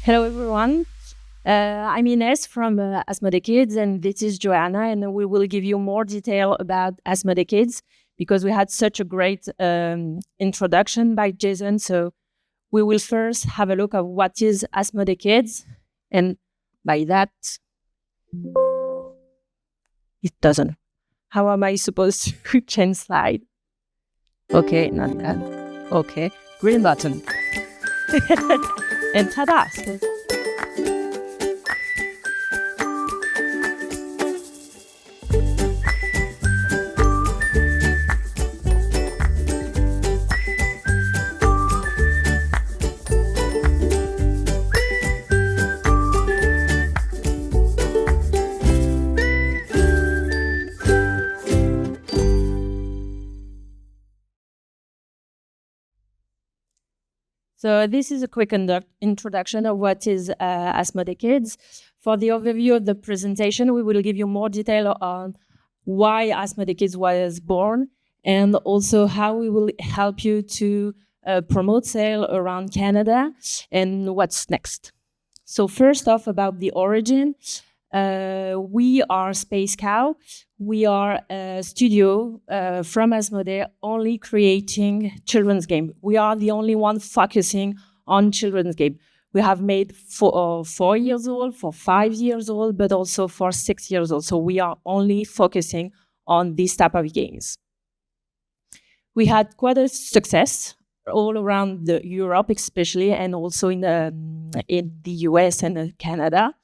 Hello, everyone. I'm Ines from Asmodee Kids, and this is Joanna, and we will give you more detail about Asmodee Kids because we had such a great introduction by Jason. So we will first have a look at what is Asmodee Kids, and by that, it doesn't. How am I supposed to change slide? Okay, not that. Okay, green button. And ta-da! So this is a quick introduction of what is Asmodee Kids. For the overview of the presentation, we will give you more detail on why Asmodee Kids was born and also how we will help you to promote sale around Canada and what's next. So first off, about the origin, we are Space Cow. We are a studio from Asmodee only creating children's game. We are the only one focusing on children's game. We have made for 4 years old, for 5 years old, but also for 6 years old. So we are only focusing on this type of games. We had quite a success all around Europe, especially, and also in the US and Canada,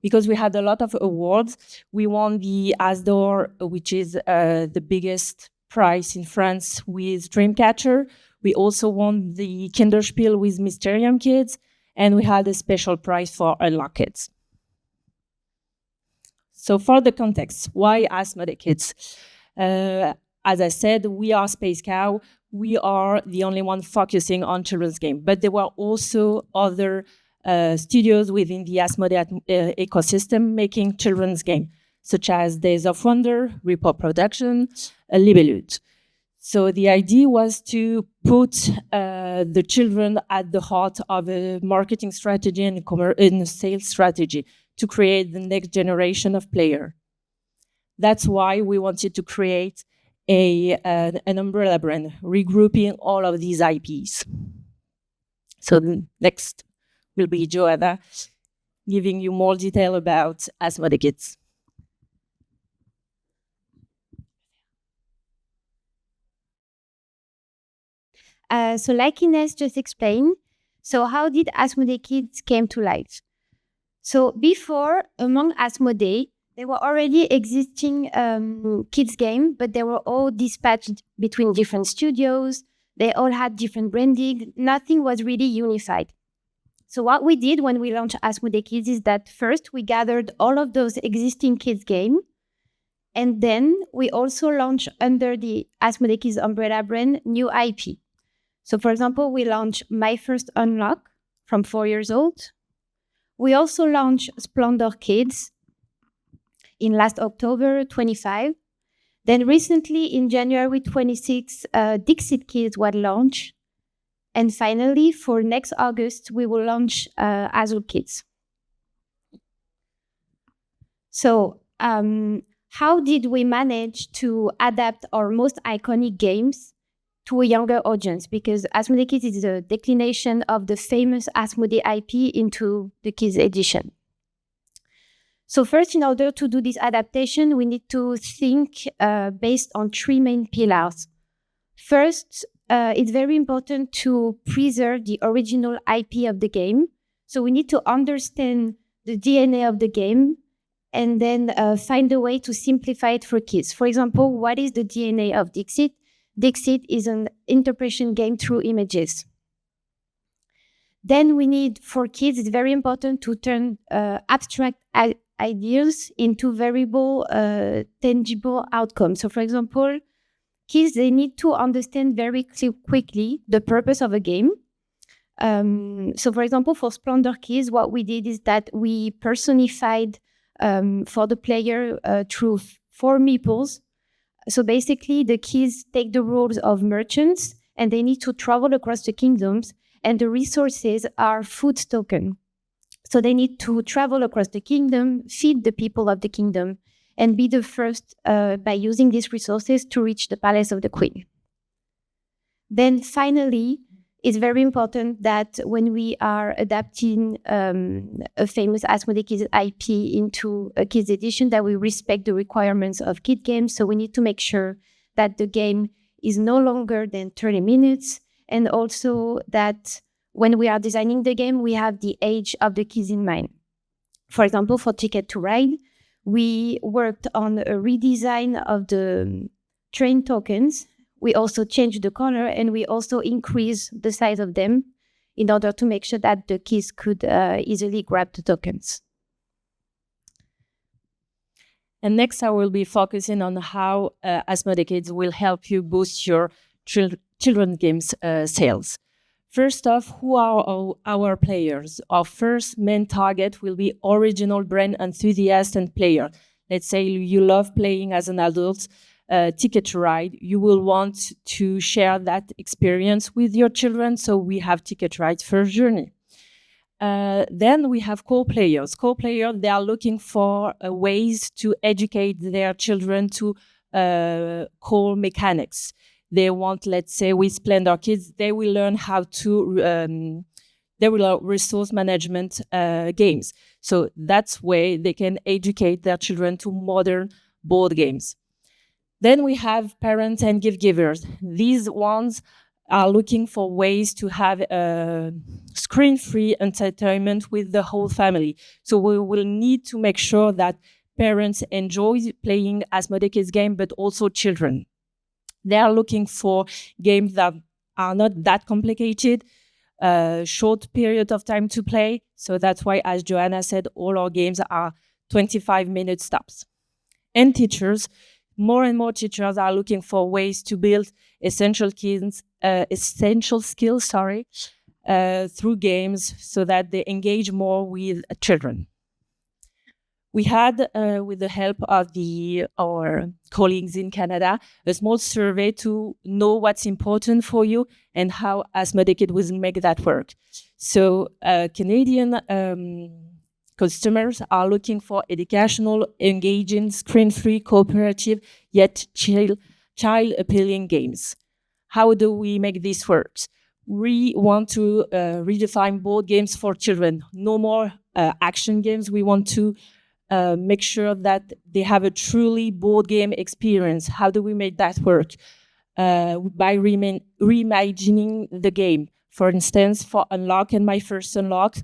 because we had a lot of awards. We won the Asdor, which is the biggest prize in France with Dreamcatcher. We also won the Kinderspiel with Mysterium Kids, and we had a special prize for Unlock Kids. So for the context, why Asmodee Kids? As I said, we are Space Cow. We are the only one focusing on children's game, but there were also other studios within the Asmodee ecosystem making children's game, such as Days of Wonder, Report Production, Libellude. So the idea was to put the children at the heart of a marketing strategy and a sales strategy to create the next generation of player. That's why we wanted to create an umbrella brand, regrouping all of these IPs. So the next will be Joanna giving you more detail about Asmodee Kids. So like Ines just explained, so how did Asmodee Kids came to life? So before, among Asmodee, there were already existing kids game, but they were all dispatched between different studios. They all had different branding. Nothing was really unified. So what we did when we launched Asmodee Kids is that first we gathered all of those existing kids game, and then we also launched under the Asmodee Kids umbrella brand new IP. So for example, we launched My First Unlock from 4 years old. We also launched Splendor Kids in last October 25. Then recently in January 26, Dixit Kids was launched. And finally, for next August, we will launch Azul Kids. So how did we manage to adapt our most iconic games to a younger audience? Because Asmodee Kids is a declination of the famous Asmodee IP into the kids edition. So first, in order to do this adaptation, we need to think based on 3 main pillars. First, it's very important to preserve the original IP of the game. So we need to understand the DNA of the game and then find a way to simplify it for kids. For example, what is the DNA of Dixit? Dixit is an interpretation game through images. Then we need, for kids, it's very important to turn abstract ideas into variable, tangible outcomes. So for example, kids, they need to understand very quickly the purpose of a game. So for example, for Splendor Kids, what we did is that we personified for the player through 4 meeples. So basically, the kids take the roles of merchants and they need to travel across the kingdoms, and the resources are food token. So they need to travel across the kingdom, feed the people of the kingdom, and be the first, by using these resources, to reach the palace of the queen. Then finally, it's very important that when we are adapting a famous Asmodee Kids IP into a kids edition, that we respect the requirements of kid games. So we need to make sure that the game is no longer than 30 minutes, and also that when we are designing the game, we have the age of the kids in mind. For example, for Ticket to Ride, we worked on a redesign of the train tokens. We also changed the color, and we also increased the size of them in order to make sure that the kids could easily grab the tokens. And next, I will be focusing on how Asmodee Kids will help you boost your children games sales. First off, who are our players? Our first main target will be original brand enthusiasts and players. Let's say you love playing as an adult, Ticket to Ride. You will want to share that experience with your children, so we have Ticket to Ride First Journey. Then we have co-players. Co-players, they are looking for ways to educate their children to core mechanics. They want, let's say, with Splendor Kids, they will learn how to, they will learn resource management games. So that's way they can educate their children to modern board games. Then we have parents and gift givers. These ones are looking for ways to have screen-free entertainment with the whole family. So we will need to make sure that parents enjoy playing Asmodee Kids game, but also children. They are looking for games that are not that complicated, short period of time to play. So that's why, as Joanna said, all our games are 25-minute stops. And teachers, more and more teachers are looking for ways to build essential skills through games, so that they engage more with children. We had, with the help of our colleagues in Canada, a small survey to know what's important for you and how Asmodee Kids will make that work. So Canadian customers are looking for educational, engaging, screen-free, cooperative, yet child-appealing games. How do we make this work? We want to redefine board games for children. No more action games. We want to make sure that they have a truly board game experience. How do we make that work? By reimagining the game. For instance, for Unlock and My First Unlock,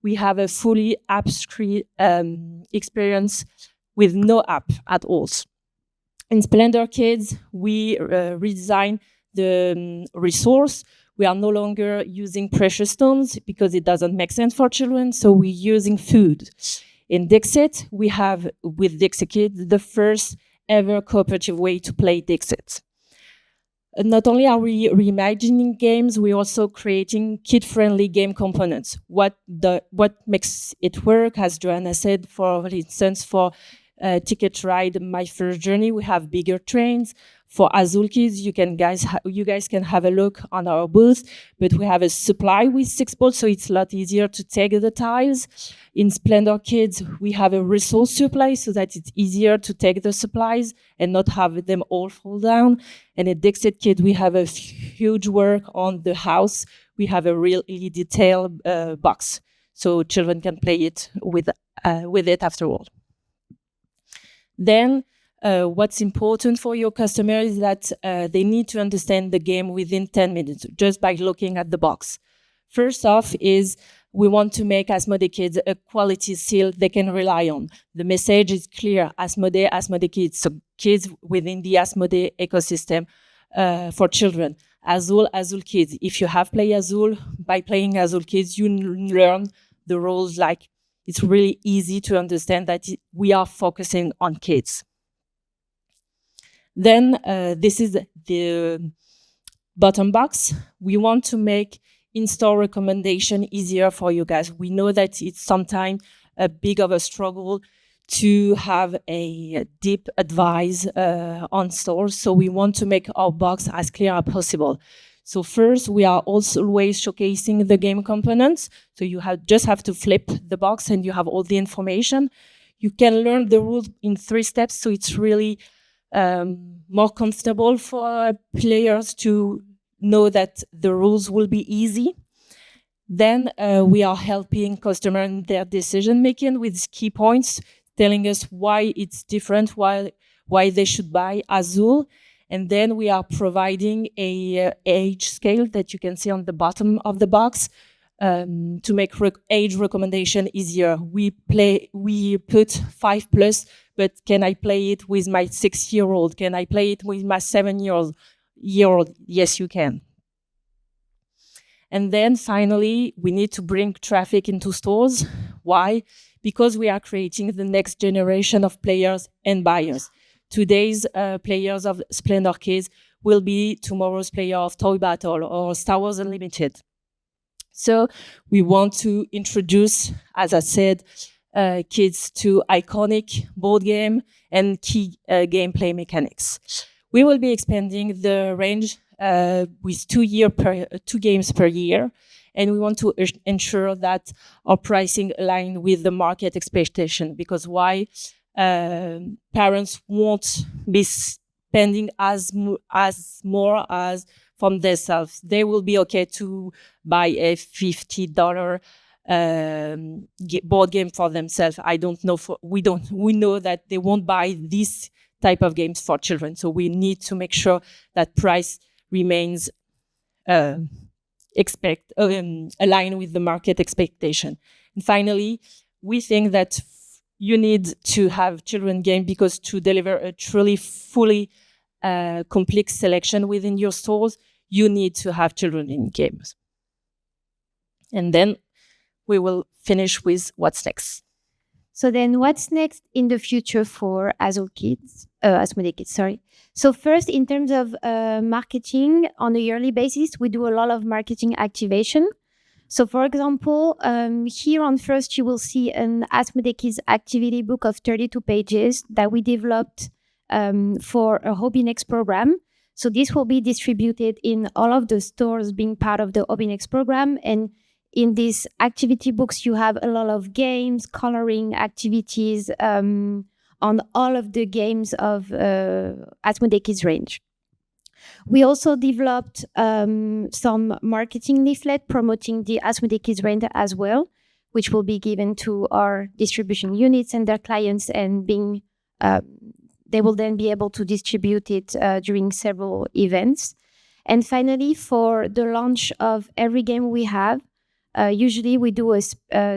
we have a fully app-free experience with no app at all. In Splendor Kids, we redesign the resource. We are no longer using precious stones because it doesn't make sense for children, so we're using food. In Dixit, we have, with Dixit Kids, the first ever cooperative way to play Dixit. Not only are we reimagining games, we're also creating kid-friendly game components. What makes it work, as Joanna said, for instance, for Ticket to Ride My First Journey, we have bigger trains. For Azul Kids, you guys can have a look on our booth, but we have a supply with 6 balls, so it's a lot easier to take the tiles. In Splendor Kids, we have a resource supply so that it's easier to take the supplies and not have them all fall down. And at Dixit Kids, we have a huge work on the house. We have a really detailed box, so children can play it with it after all. Then, what's important for your customer is that they need to understand the game within 10 minutes, just by looking at the box. First off is we want to make Asmodee Kids a quality seal they can rely on. The message is clear: Asmodee, Asmodee Kids. So kids within the Asmodee ecosystem for children. Azul, Azul Kids. If you have played Azul, by playing Azul Kids, you learn the rules. Like, it's really easy to understand that we are focusing on kids. Then this is the bottom box. We want to make in-store recommendation easier for you guys. We know that it's sometimes a big of a struggle to have a deep advice on stores, so we want to make our box as clear as possible. So first, we are also always showcasing the game components. So you just have to flip the box and you have all the information. You can learn the rules in 3 steps, so it's really more comfortable for players to know that the rules will be easy. Then we are helping customers in their decision making with key points, telling us why it's different, why they should buy Azul. And then we are providing a age scale that you can see on the bottom of the box to make age recommendation easier. We put 5+, but can I play it with my 6-year-old? Can I play it with my 7-year-old? Yes, you can. And then finally, we need to bring traffic into stores. Why? Because we are creating the next generation of players and buyers. Today's players of Splendor Kids will be tomorrow's player of Toy Battle or Star Wars Unlimited. So we want to introduce, as I said, kids to iconic board game and key gameplay mechanics. We will be expanding the range with 2 games per year, and we want to ensure that our pricing align with the market expectation. Because why? Parents won't be spending as more as from themselves. They will be okay to buy a $50 board game for themselves. We know that they won't buy this type of games for children. So we need to make sure that price remains aligned with the market expectation. And finally, we think that you need to have children game because to deliver a truly fully complete selection within your stores, you need to have children in games. And then we will finish with what's next. So then what's next in the future for Asmodee Kids, sorry. So first, in terms of marketing on a yearly basis, we do a lot of marketing activation. So for example, here on first, you will see an Asmodee Kids activity book of 32 pages that we developed for a Hobby Next program. So this will be distributed in all of the stores being part of the Hobby Next program. And in these activity books, you have a lot of games, coloring activities on all of the games of Asmodee Kids range. We also developed some marketing leaflet promoting the Asmodee Kids range as well, which will be given to our distribution units and their clients, and they will then be able to distribute it during several events. And finally, for the launch of every game we have, usually we do a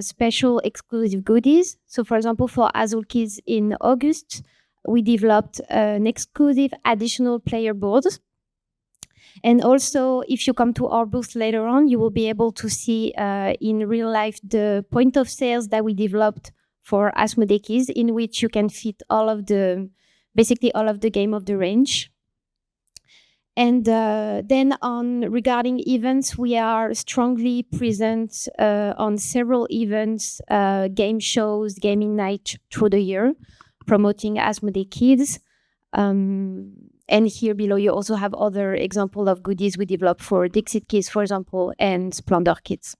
special exclusive goodies. So for example, for Azul Kids in August, we developed an exclusive additional player board. And also, if you come to our booth later on, you will be able to see in real life the point of sales that we developed for Asmodee Kids, in which you can fit basically all of the game of the range. And then regarding events, we are strongly present on several events, game shows, gaming night through the year, promoting Asmodee Kids. And here below, you also have other examples of goodies we developed for Dixit Kids, for example, and Splendor Kids.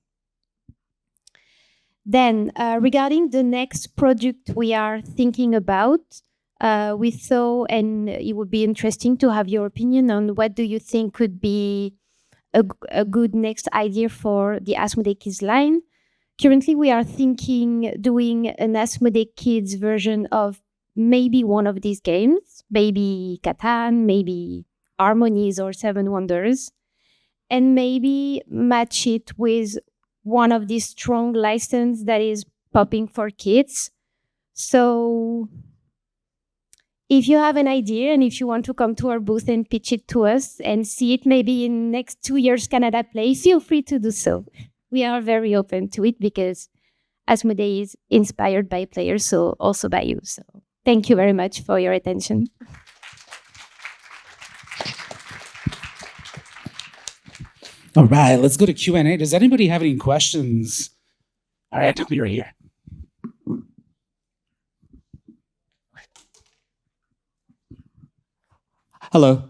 Then regarding the next product we are thinking about, we thought, and it would be interesting to have your opinion on what do you think could be a good next idea for the Asmodee Kids line. Currently, we are thinking doing an Asmodee Kids version of maybe one of these games, maybe Catan, maybe Harmonies or Seven Wonders, and maybe match it with one of these strong licenses that is popping for kids. So if you have an idea and if you want to come to our booth and pitch it to us and see it maybe in next 2 years Canada Play, feel free to do so. We are very open to it because Asmodee is inspired by players, so also by you. So thank you very much for your attention. All right, let's go to Q&A. Does anybody have any questions? All right, I'll be right here. Hello.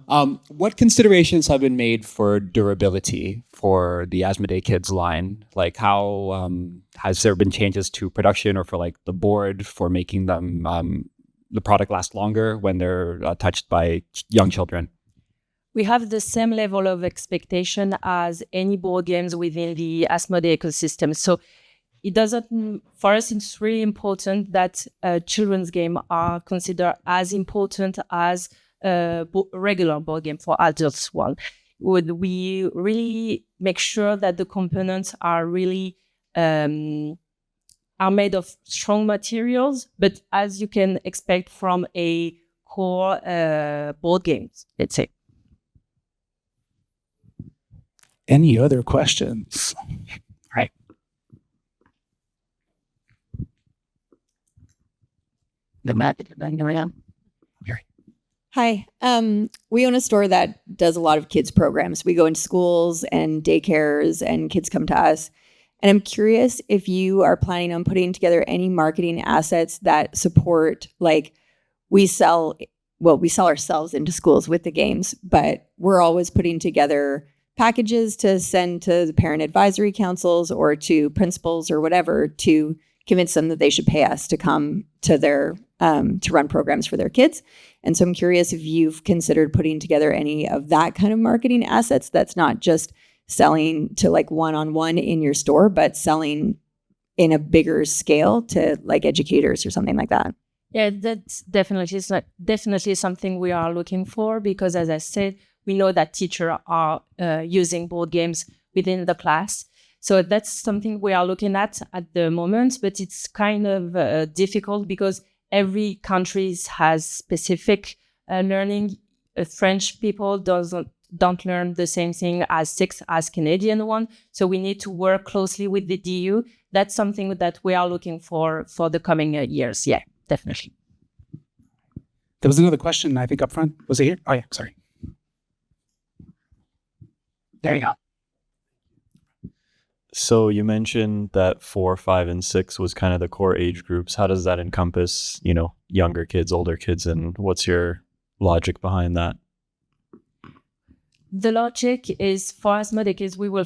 What considerations have been made for durability for the Asmodee Kids line? Like, how has there been changes to production or for like the board for making them the product last longer when they're touched by young children? We have the same level of expectation as any board games within the Asmodee ecosystem. So it doesn't, for us, it's really important that children's games are considered as important as regular board game for adults one. Would we really make sure that the components are really are made of strong materials, but as you can expect from a core board games, let's say. Any other questions? All right. The map. Hi. We own a store that does a lot of kids programs. We go into schools and daycares and kids come to us. And I'm curious if you are planning on putting together any marketing assets that support, like we sell ourselves into schools with the games, but we're always putting together packages to send to the parent advisory councils or to principals or whatever to convince them that they should pay us to come to their to run programs for their kids. And so I'm curious if you've considered putting together any of that kind of marketing assets that's not just selling to like one-on-one in your store, but selling in a bigger scale to like educators or something like that. Yeah, that's definitely something we are looking for, because as I said, we know that teachers are using board games within the class. So that's something we are looking at the moment, but it's kind of difficult because every country has specific learning. French people don't learn the same thing as Canadian one. So we need to work closely with the DU. That's something that we are looking for the coming years. Yeah, definitely. There was another question, I think, up front. Was it here? Oh, yeah, sorry. There you go. So you mentioned that 4, 5, and 6 was kind of the core age groups. How does that encompass, younger kids, older kids, and what's your logic behind that? The logic is for Asmodee Kids, we will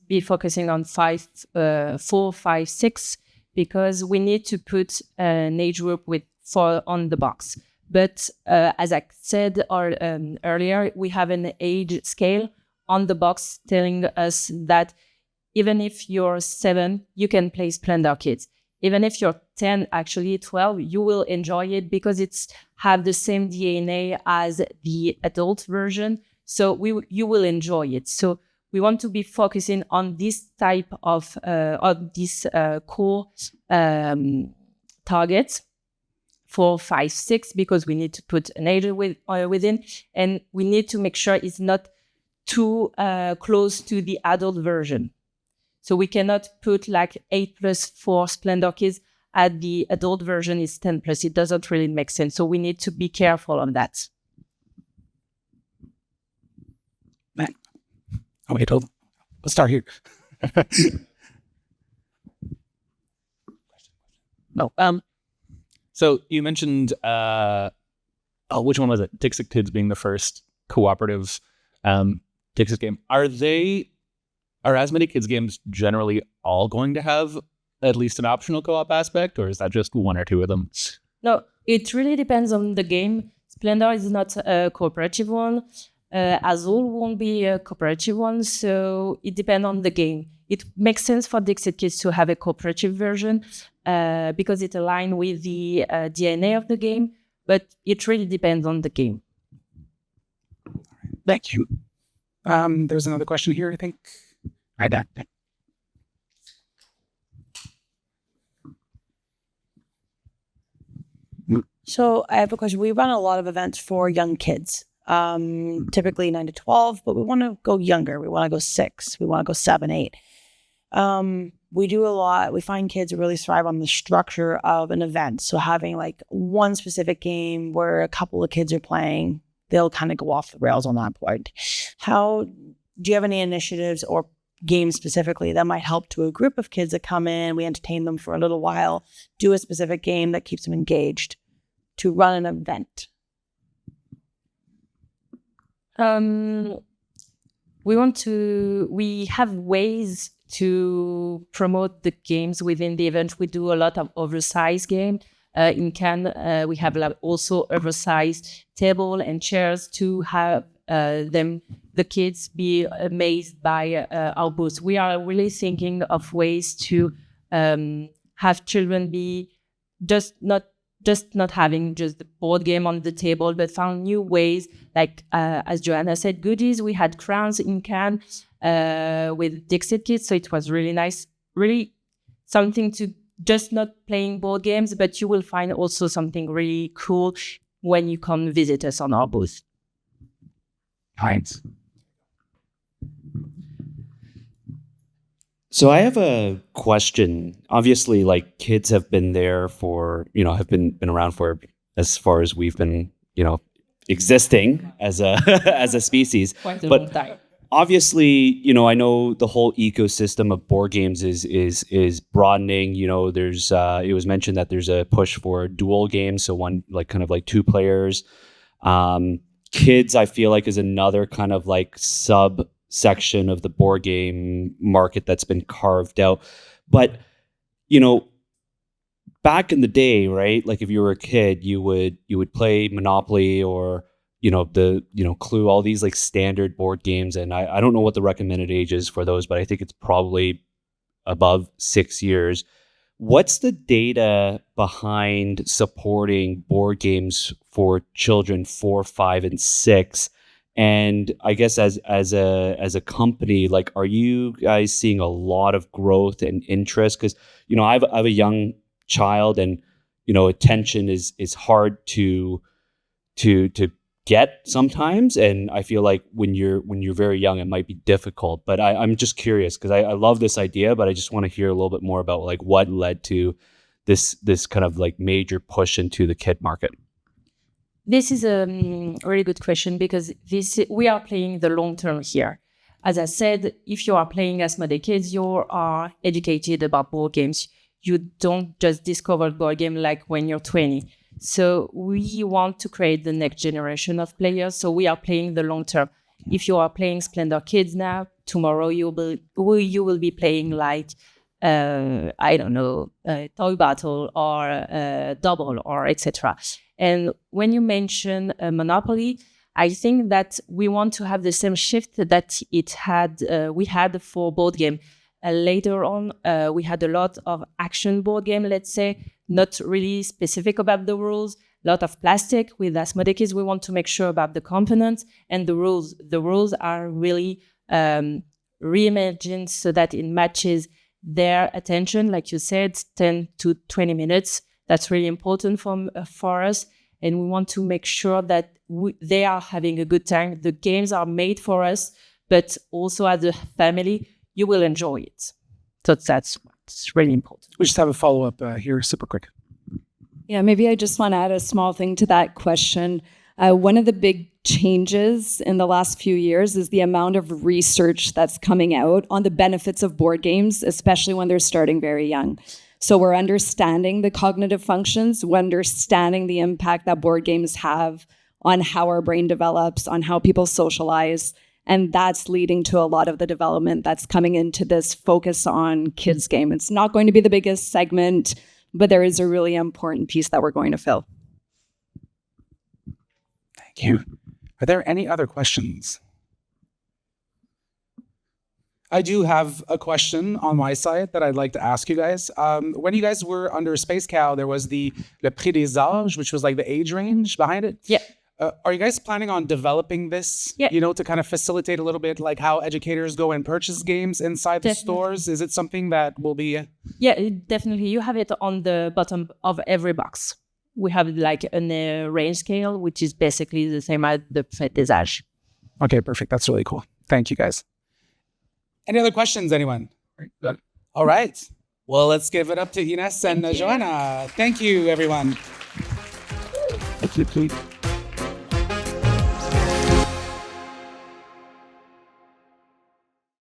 be focusing on 4, 5, 6, because we need to put an age group with 4 on the box. But as I said earlier, we have an age scale on the box telling us that even if you're 7, you can play Splendor Kids. Even if you're 10, actually 12, you will enjoy it because it's have the same DNA as the adult version. So you will enjoy it. So we want to be focusing on this type of core targets, 4, 5, 6, because we need to put an age within, and we need to make sure it's not too close to the adult version. So we cannot put like 8+ for Splendor Kids at the adult version is 10+. It doesn't really make sense. So we need to be careful on that. Man. Oh, wait, hold on. Let's start here. No. So you mentioned, which one was it? Dixit Kids being the first cooperative Dixit game. Are Asmodee Kids games generally all going to have at least an optional co-op aspect, or is that just 1 or 2 of them? No, it really depends on the game. Splendor is not a cooperative one. Azul won't be a cooperative one, so it depends on the game. It makes sense for Dixit Kids to have a cooperative version because it aligns with the DNA of the game, but it really depends on the game. Thank you. There's another question here, I think. Right there. So I have a question. We run a lot of events for young kids, typically 9 to 12, but we want to go younger. We want to go 6. We want to go 7, 8. We do a lot. We find kids really thrive on the structure of an event. So having like one specific game where a couple of kids are playing, they'll kind of go off the rails on that point. How do you have any initiatives or games specifically that might help to a group of kids that come in, we entertain them for a little while, do a specific game that keeps them engaged to run an event? We have ways to promote the games within the event. We do a lot of oversized game. In Cannes, we have also oversized table and chairs to have the kids be amazed by our booth. We are really thinking of ways to have children be just not having just the board game on the table, but found new ways. Like as Joanna said, goodies. We had crowns in Cannes with Dixit Kids, so it was really nice. Really something to just not playing board games, but you will find also something really cool when you come visit us on our booth. Heinz. So I have a question. Obviously, like kids have been there for, have been around for as far as we've been, existing as a as a species. Quite a But long time. obviously, I know the whole ecosystem of board games is broadening. There's it was mentioned that there's a push for dual games, so one like kind of like two players. Kids, I feel like, is another kind of like subsection of the board game market that's been carved out. But back in the day, right? Like if you were a kid, you would play Monopoly or Clue, all these like standard board games. And I don't know what the recommended age is for those, but I think it's probably above 6 years. What's the data behind supporting board games for children 4, 5, and 6? And I guess as a company, like, are you guys seeing a lot of growth and interest? Because I have a young child, and attention is hard to get sometimes, and I feel like when you're very young, it might be difficult. But I'm just curious because I love this idea, but I just want to hear a little bit more about like what led to this kind of like major push into the kid market. This is a really good question because we are playing the long term here. As I said, if you are playing Asmodee Kids, you are educated about board games. You don't just discover board game like when you're 20. So we want to create the next generation of players. So we are playing the long term. If you are playing Splendor Kids now, tomorrow you will be playing like Toy Battle or Double or etc. And when you mention Monopoly, I think that we want to have the same shift that we had for board game. Later on, we had a lot of action board game, let's say, not really specific about the rules, a lot of plastic. With Asmodee Kids, we want to make sure about the components and the rules. The rules are really reimagined so that it matches their attention, like you said, 10 to 20 minutes. That's really important for us. And we want to make sure that they are having a good time. The games are made for us, but also as a family, you will enjoy it. So that's what's really important. We just have a follow-up here, super quick. Yeah, maybe I just want to add a small thing to that question. One of the big changes in the last few years is the amount of research that's coming out on the benefits of board games, especially when they're starting very young. So we're understanding the cognitive functions, we're understanding the impact that board games have on how our brain develops, on how people socialize. And that's leading to a lot of the development that's coming into this focus on kids' game. It's not going to be the biggest segment, but there is a really important piece that we're going to fill. Thank you. Are there any other questions? I do have a question on my side that I'd like to ask you guys. When you guys were under Space Cow, there was the Prix des Âges, which was like the age range behind it. Yeah. Are you guys planning on developing this, to kind of facilitate a little bit like how educators go and purchase games inside the stores? Is it something that will be... Yeah, definitely. You have it on the bottom of every box. We have like a range scale, which is basically the same as the Prix des Âges. Okay, perfect. That's really cool. Thank you, guys. Any other questions, anyone? All right. Well, let's give it up to Ines and Joanna. Thank you, everyone.